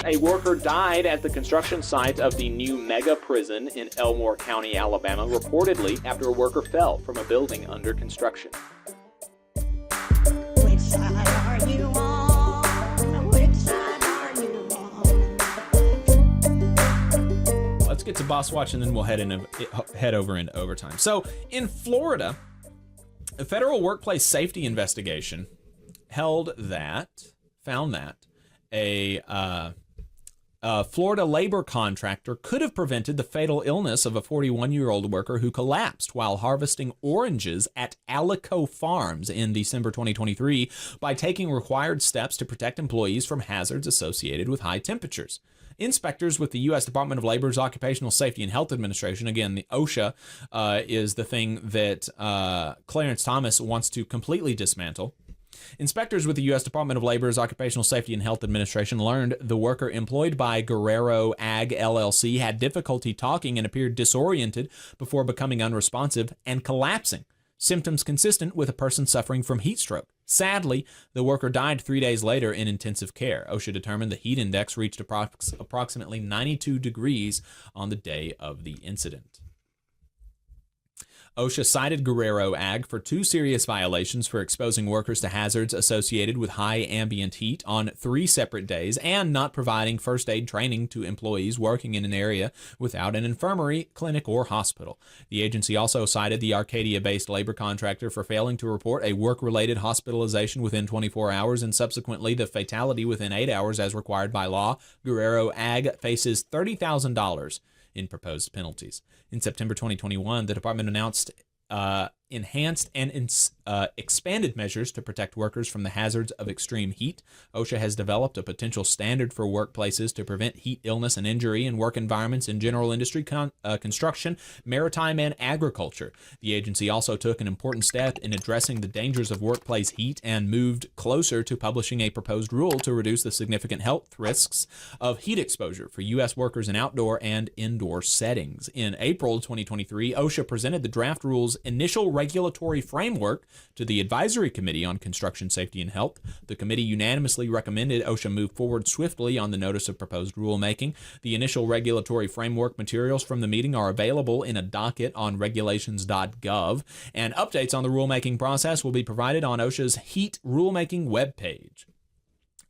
A worker died at the construction site of the new mega prison in Elmore County, Alabama, reportedly after a worker fell from a building under construction. Which side are you on? Which side are you on? Let's get to Boss Watch and then we'll head over into overtime. So in Florida, a federal workplace safety investigation found that a Florida labor contractor could have prevented the fatal illness of a 41-year-old worker who collapsed while harvesting oranges at Alico Farms in December 2023 by taking required steps to protect employees from hazards associated with high temperatures. Inspectors with the U.S. Department of Labor's Occupational Safety and Health Administration, again, the OSHA is the thing that Clarence Thomas wants to completely dismantle. Inspectors with the U.S. Department of Labor's Occupational Safety and Health Administration learned the worker employed by Guerrero Ag LLC had difficulty talking and appeared disoriented before becoming unresponsive and collapsing, symptoms consistent with a person suffering from heat stroke. Sadly, the worker died 3 days later in intensive care. OSHA determined the heat index reached approximately 92 degrees on the day of the incident. OSHA cited Guerrero Ag for 2 serious violations for exposing workers to hazards associated with high ambient heat on 3 separate days and not providing first aid training to employees working in an area without an infirmary, clinic, or hospital. The agency also cited the Arcadia-based labor contractor for failing to report a work-related hospitalization within 24 hours and subsequently the fatality within 8 hours as required by law. Guerrero Ag faces $30,000 in proposed penalties. In September 2021, the department announced enhanced and expanded measures to protect workers from the hazards of extreme heat. OSHA has developed a potential standard for workplaces to prevent heat illness and injury in work environments in general industry, construction, maritime, and agriculture. The agency also took an important step in addressing the dangers of workplace heat and moved closer to publishing a proposed rule to reduce the significant health risks of heat exposure for U.S. workers in outdoor and indoor settings. In April 2023, OSHA presented the draft rule's initial regulatory framework to the Advisory Committee on Construction Safety and Health. The committee unanimously recommended OSHA move forward swiftly on the notice of proposed rulemaking. The initial regulatory framework materials from the meeting are available in a docket on regulations.gov, and updates on the rulemaking process will be provided on OSHA's HEAT rulemaking webpage.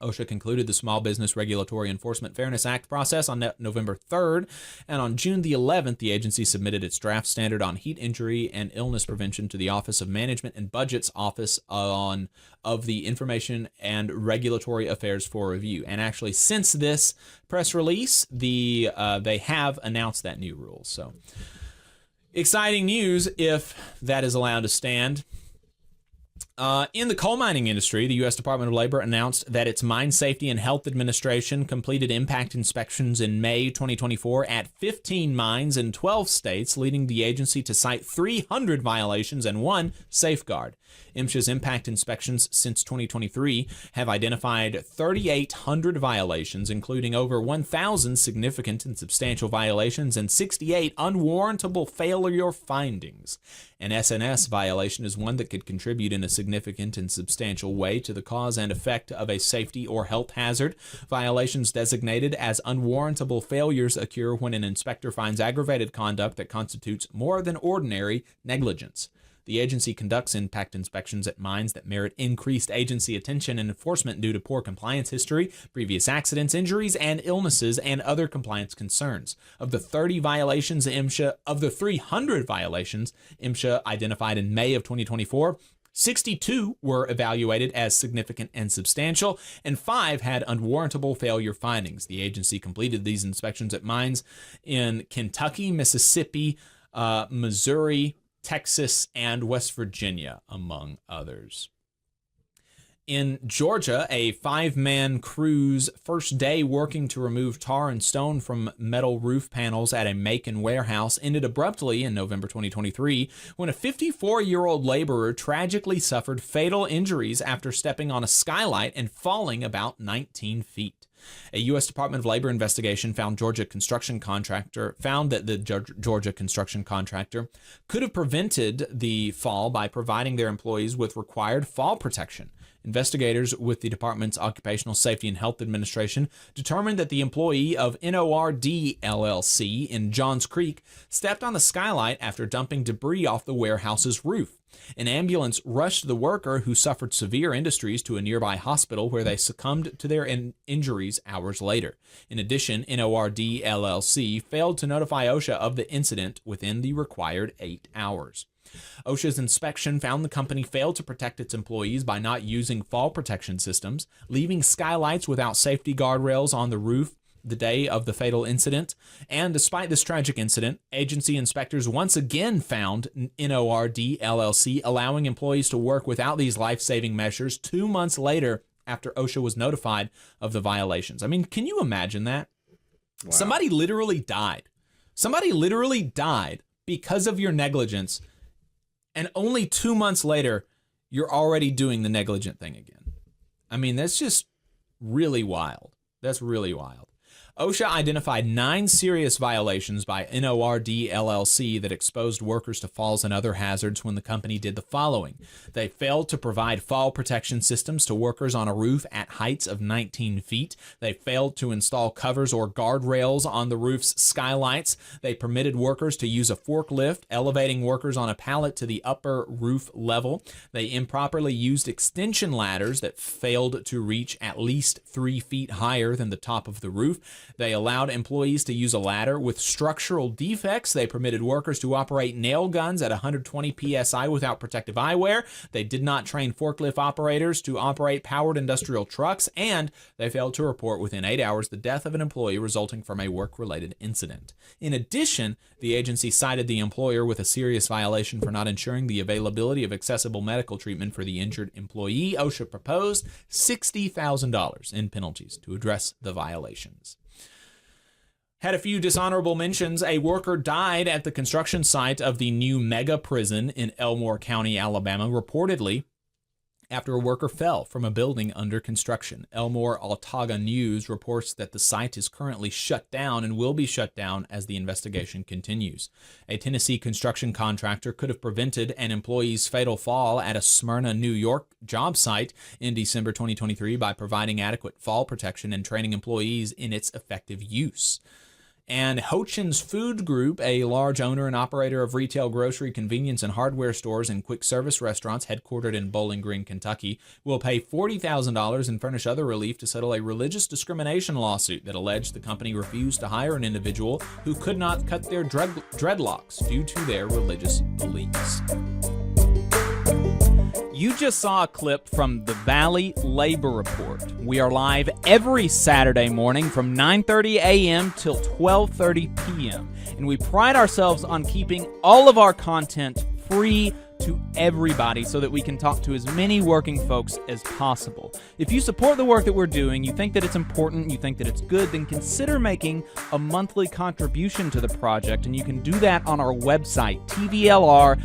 OSHA concluded the Small Business Regulatory Enforcement Fairness Act process on November 3rd, and on June the 11th, the agency submitted its draft standard on heat injury and illness prevention to the Office of Management and Budget's Office of the Information and Regulatory Affairs for review. And actually, since this press release, they have announced that new rule. So, exciting news if that is allowed to stand. In the coal mining industry, the U.S. Department of Labor announced that its Mine Safety and Health Administration completed impact inspections in May 2024 at 15 mines in 12 states, leading the agency to cite 300 violations and 1 safeguard. MSHA's impact inspections since 2023 have identified 3,800 violations, including over 1,000 significant and substantial violations and 68 unwarrantable failure findings. An SNS violation is one that could contribute in a significant and substantial way to the cause and effect of a safety or health hazard. Violations designated as unwarrantable failures occur when an inspector finds aggravated conduct that constitutes more than ordinary negligence. The agency conducts impact inspections at mines that merit increased agency attention and enforcement due to poor compliance history, previous accidents, injuries, and illnesses, and other compliance concerns. Of the 300 violations MSHA identified in May of 2024, 62 were evaluated as significant and substantial, and 5 had unwarrantable failure findings. The agency completed these inspections at mines in Kentucky, Mississippi, Missouri, Texas, and West Virginia, among others. In Georgia, a 5-man crew's first day working to remove tar and stone from metal roof panels at a Macon warehouse ended abruptly in November 2023 when a 54-year-old laborer tragically suffered fatal injuries after stepping on a skylight and falling about 19 feet. A U.S. Department of Labor investigation found that the Georgia construction contractor could have prevented the fall by providing their employees with required fall protection. Investigators with the department's Occupational Safety and Health Administration determined that the employee of NORD LLC in Johns Creek stepped on the skylight after dumping debris off the warehouse's roof. An ambulance rushed the worker, who suffered severe injuries, to a nearby hospital where they succumbed to their injuries hours later. In addition, NORD LLC failed to notify OSHA of the incident within the required 8 hours. OSHA's inspection found the company failed to protect its employees by not using fall protection systems, leaving skylights without safety guardrails on the roof the day of the fatal incident. And despite this tragic incident, agency inspectors once again found NORD LLC allowing employees to work without these life-saving measures 2 months later after OSHA was notified of the violations. I mean, can you imagine that? Wow. Somebody literally died. Somebody literally died because of your negligence, and only 2 months later, you're already doing the negligent thing again. I mean, that's just really wild. That's really wild. OSHA identified 9 serious violations by NORD LLC that exposed workers to falls and other hazards when the company did the following. They failed to provide fall protection systems to workers on a roof at heights of 19 feet. They failed to install covers or guardrails on the roof's skylights. They permitted workers to use a forklift, elevating workers on a pallet to the upper roof level. They improperly used extension ladders that failed to reach at least 3 feet higher than the top of the roof. They allowed employees to use a ladder with structural defects. They permitted workers to operate nail guns at 120 psi without protective eyewear. They did not train forklift operators to operate powered industrial trucks, and they failed to report within 8 hours the death of an employee resulting from a work-related incident. In addition, the agency cited the employer with a serious violation for not ensuring the availability of accessible medical treatment for the injured employee. OSHA proposed $60,000 in penalties to address the violations. Had a few dishonorable mentions. A worker died at the construction site of the new mega prison in Elmore County, Alabama, reportedly after a worker fell from a building under construction. Elmore Autauga News reports that the site is currently shut down and will be shut down as the investigation continues. A Tennessee construction contractor could have prevented an employee's fatal fall at a Smyrna, New York job site in December 2023 by providing adequate fall protection and training employees in its effective use. And Hochen's Food Group, a large owner and operator of retail, grocery, convenience, and hardware stores and quick service restaurants headquartered in Bowling Green, Kentucky, will pay $40,000 and furnish other relief to settle a religious discrimination lawsuit that alleged the company refused to hire an individual who could not cut their dreadlocks due to their religious beliefs. You just saw a clip from the Valley Labor Report. We are live every Saturday morning from 9:30 a.m. till 12:30 p.m. And we pride ourselves on keeping all of our content free to everybody so that we can talk to as many working folks as possible. If you support the work that we're doing, you think that it's important, you think that it's good, then consider making a monthly contribution to the project. And you can do that on our website, tvlr.fm.